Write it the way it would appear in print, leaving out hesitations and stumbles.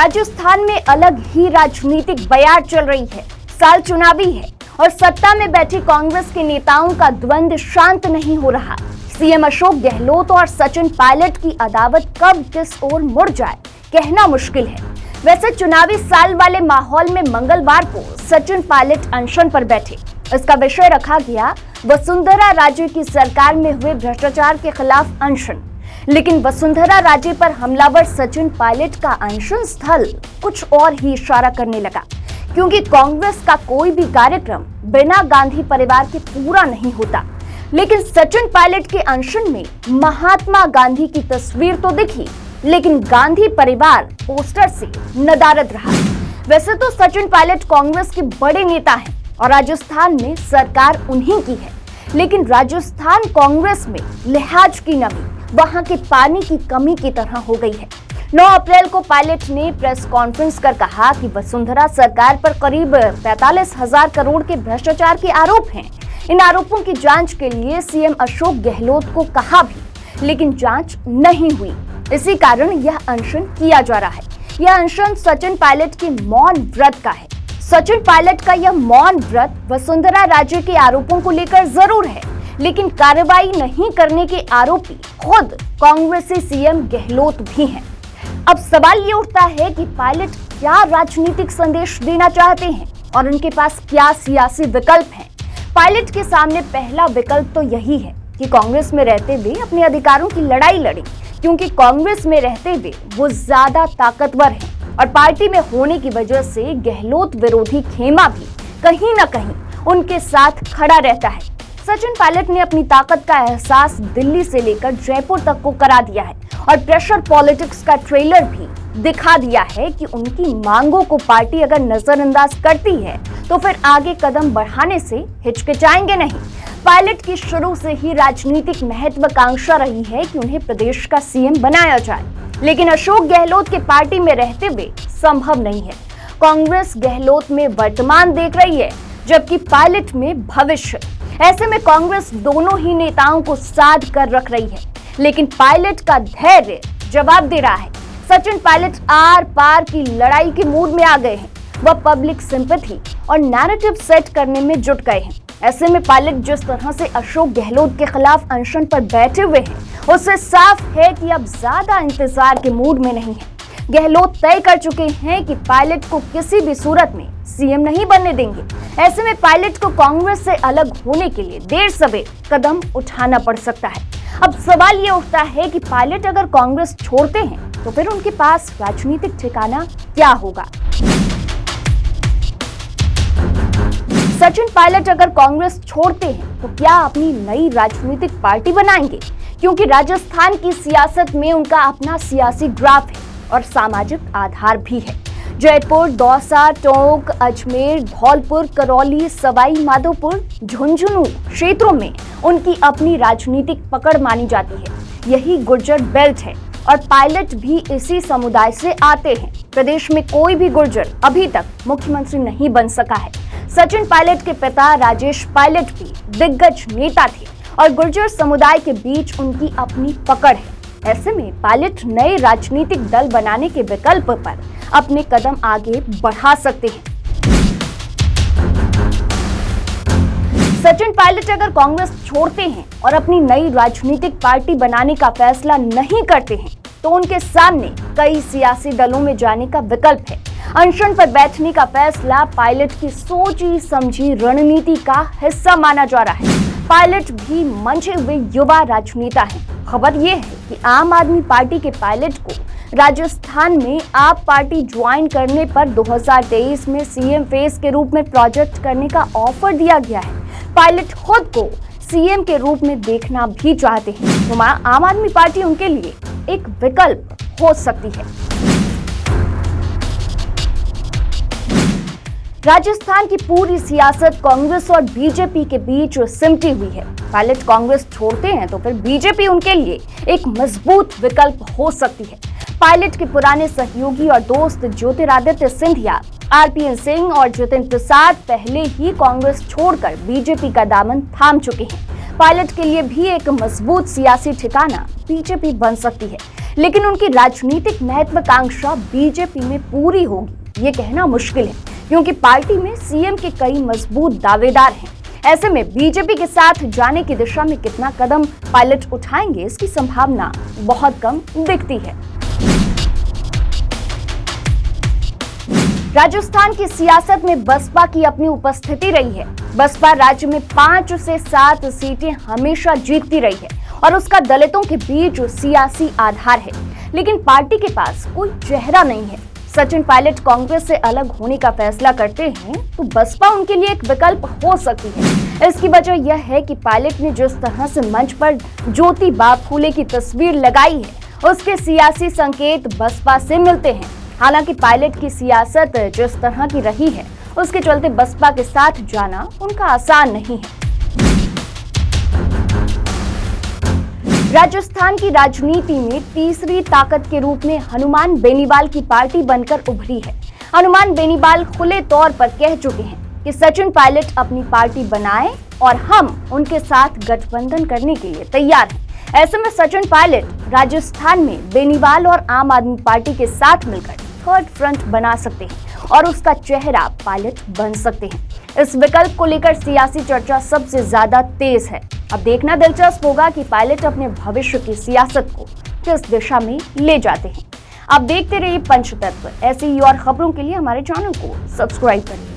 राजस्थान में अलग ही राजनीतिक बयार चल रही है। साल चुनावी है और सत्ता में बैठी कांग्रेस के नेताओं का द्वंद्व शांत नहीं हो रहा। सीएम अशोक गहलोत और सचिन पायलट की अदावत कब किस ओर मुड़ जाए कहना मुश्किल है। वैसे चुनावी साल वाले माहौल में मंगलवार को सचिन पायलट अनशन पर बैठे। इसका विषय रखा गया वसुंधरा राजे की सरकार में हुए भ्रष्टाचार के खिलाफ अनशन। लेकिन वसुंधरा राजे पर हमलावर सचिन पायलट का अनशन स्थल कुछ और ही इशारा करने लगा, क्योंकि कांग्रेस का कोई भी कार्यक्रम बिना गांधी परिवार के पूरा नहीं होता। लेकिन सचिन पायलट के अनशन में महात्मा गांधी की तस्वीर तो दिखी, लेकिन गांधी परिवार पोस्टर से नदारद रहा। वैसे तो सचिन पायलट कांग्रेस के बड़े नेता हैं और राजस्थान में सरकार उन्हीं की है, लेकिन राजस्थान कांग्रेस में लिहाज की नमी वहां के पानी की कमी की तरह हो गई है। 9 अप्रैल को पायलट ने प्रेस कॉन्फ्रेंस कर कहा कि वसुंधरा सरकार पर करीब 45,000 करोड़ के भ्रष्टाचार के आरोप हैं। इन आरोपों की जांच के लिए सीएम अशोक गहलोत को कहा भी, लेकिन जांच नहीं हुई। इसी कारण यह अनशन किया जा रहा है। यह अनशन सचिन पायलट के मौन व्रत का है। सचिन पायलट का यह मौन व्रत वसुंधरा राजे के आरोपों को लेकर जरूर है, लेकिन कार्रवाई नहीं करने के आरोपी खुद कांग्रेसी सीएम गहलोत भी हैं। अब सवाल ये उठता है कि पायलट क्या राजनीतिक संदेश देना चाहते हैं और उनके पास क्या सियासी विकल्प हैं। पायलट के सामने पहला विकल्प तो यही है कि कांग्रेस में रहते हुए अपने अधिकारों की लड़ाई लड़ें, क्योंकि कांग्रेस में रहते हुए वो ज्यादा ताकतवर हैं और पार्टी में होने की वजह से गहलोत विरोधी खेमा भी कहीं न कहीं उनके साथ खड़ा रहता है। सचिन पायलट ने अपनी ताकत का एहसास दिल्ली से लेकर जयपुर तक को करा दिया है और प्रेशर पॉलिटिक्स का ट्रेलर भी दिखा दिया है कि उनकी मांगों को पार्टी अगर नजरअंदाज करती है तो फिर आगे कदम बढ़ाने से हिचकिचाएंगे नहीं। पायलट की शुरू से ही राजनीतिक महत्वाकांक्षा रही है कि उन्हें प्रदेश का सीएम बनाया जाए, लेकिन अशोक गहलोत के पार्टी में रहते हुए संभव नहीं है। कांग्रेस गहलोत में वर्तमान देख रही है, जबकि पायलट में भविष्य। ऐसे में कांग्रेस दोनों ही नेताओं को साध कर रख रही है, लेकिन पायलट का धैर्य जवाब दे रहा है। सचिन पायलट आर पार की लड़ाई के मूड में आ गए हैं। वह पब्लिक सिंपैथी और नैरेटिव सेट करने में जुट गए हैं। ऐसे में पायलट जिस तरह से अशोक गहलोत के खिलाफ अनशन पर बैठे हुए हैं, उससे साफ है कि अब ज्यादा इंतजार के मूड में नहीं है। गहलोत तय कर चुके हैं कि पायलट को किसी भी सूरत में सीएम नहीं बनने देंगे। ऐसे में पायलट को कांग्रेस से अलग होने के लिए देर सवेर कदम उठाना पड़ सकता है। अब सवाल ये उठता है कि पायलट अगर कांग्रेस छोड़ते हैं तो फिर उनके पास राजनीतिक ठिकाना क्या होगा। सचिन पायलट अगर कांग्रेस छोड़ते हैं तो क्या अपनी नई राजनीतिक पार्टी बनाएंगे, क्योंकि राजस्थान की सियासत में उनका अपना सियासी ग्राफ है और सामाजिक आधार भी है। जयपुर, दौसा, टोंक, अजमेर, धौलपुर, करौली, सवाई माधोपुर, झुंझुनू क्षेत्रों में उनकी अपनी राजनीतिक पकड़ मानी जाती है। यही गुर्जर बेल्ट है और पायलट भी इसी समुदाय से आते हैं। प्रदेश में कोई भी गुर्जर अभी तक मुख्यमंत्री नहीं बन सका है। सचिन पायलट के पिता राजेश पायलट भी दिग्गज नेता थे और गुर्जर समुदाय के बीच उनकी अपनी पकड़ है। ऐसे में पायलट नए राजनीतिक दल बनाने के विकल्प पर अपने कदम आगे बढ़ा सकते हैं। सचिन पायलट अगर कांग्रेस छोड़ते हैं और अपनी नई राजनीतिक पार्टी बनाने का फैसला नहीं करते हैं तो उनके सामने कई सियासी दलों में जाने का विकल्प है। अनशन पर बैठने का फैसला पायलट की सोची समझी रणनीति का हिस्सा माना जा रहा है। पायलट भी मंझे हुए युवा राजनेता हैं। खबर यह है कि आम आदमी पार्टी के पायलट को राजस्थान में आप पार्टी ज्वाइन करने पर 2023 में सीएम फेस के रूप में प्रोजेक्ट करने का ऑफर दिया गया है। पायलट खुद को सीएम के रूप में देखना भी चाहते हैं, तो आम आदमी पार्टी उनके लिए एक विकल्प हो सकती है। राजस्थान की पूरी सियासत कांग्रेस और बीजेपी के बीच सिमटी हुई है। पायलट कांग्रेस छोड़ते हैं तो फिर बीजेपी उनके लिए एक मजबूत विकल्प हो सकती है। पायलट के पुराने सहयोगी और दोस्त ज्योतिरादित्य सिंधिया, आरपीएन सिंह और जितिन प्रसाद पहले ही कांग्रेस छोड़कर बीजेपी का दामन थाम चुके हैं। पायलट के लिए भी एक मजबूत सियासी ठिकाना बीजेपी बन सकती है। लेकिन उनकी राजनीतिक महत्वाकांक्षा बीजेपी में पूरी होगी ये कहना मुश्किल है, क्योंकि पार्टी में सीएम के कई मजबूत दावेदार हैं। ऐसे में बीजेपी के साथ जाने की दिशा में कितना कदम पायलट उठाएंगे, इसकी संभावना बहुत कम दिखती है। राजस्थान की सियासत में बसपा की अपनी उपस्थिति रही है। बसपा राज्य में 5 से 7 सीटें हमेशा जीतती रही है और उसका दलितों के बीच सियासी आधार है, लेकिन पार्टी के पास कोई चेहरा नहीं है। सचिन पायलट कांग्रेस से अलग होने का फैसला करते हैं तो बसपा उनके लिए एक विकल्प हो सकती है। इसकी वजह यह है कि पायलट ने जिस तरह से मंच पर ज्योतिबा फूले की तस्वीर लगाई है, उसके सियासी संकेत बसपा से मिलते हैं। हालांकि पायलट की सियासत जिस तरह की रही है, उसके चलते बसपा के साथ जाना उनका आसान नहीं है। राजस्थान की राजनीति में तीसरी ताकत के रूप में हनुमान बेनीवाल की पार्टी बनकर उभरी है। हनुमान बेनीवाल खुले तौर पर कह चुके हैं कि सचिन पायलट अपनी पार्टी बनाए और हम उनके साथ गठबंधन करने के लिए तैयार हैं। ऐसे में सचिन पायलट राजस्थान में बेनीवाल और आम आदमी पार्टी के साथ मिलकर थर्ड फ्रंट बना सकते हैं और उसका चेहरा पायलट बन सकते हैं। इस विकल्प को लेकर सियासी चर्चा सबसे ज्यादा तेज है। अब देखना दिलचस्प होगा कि पायलट अपने भविष्य की सियासत को किस दिशा में ले जाते हैं। आप देखते रहिए पंचतत्व। ऐसी ही और खबरों के लिए हमारे चैनल को सब्सक्राइब करिए।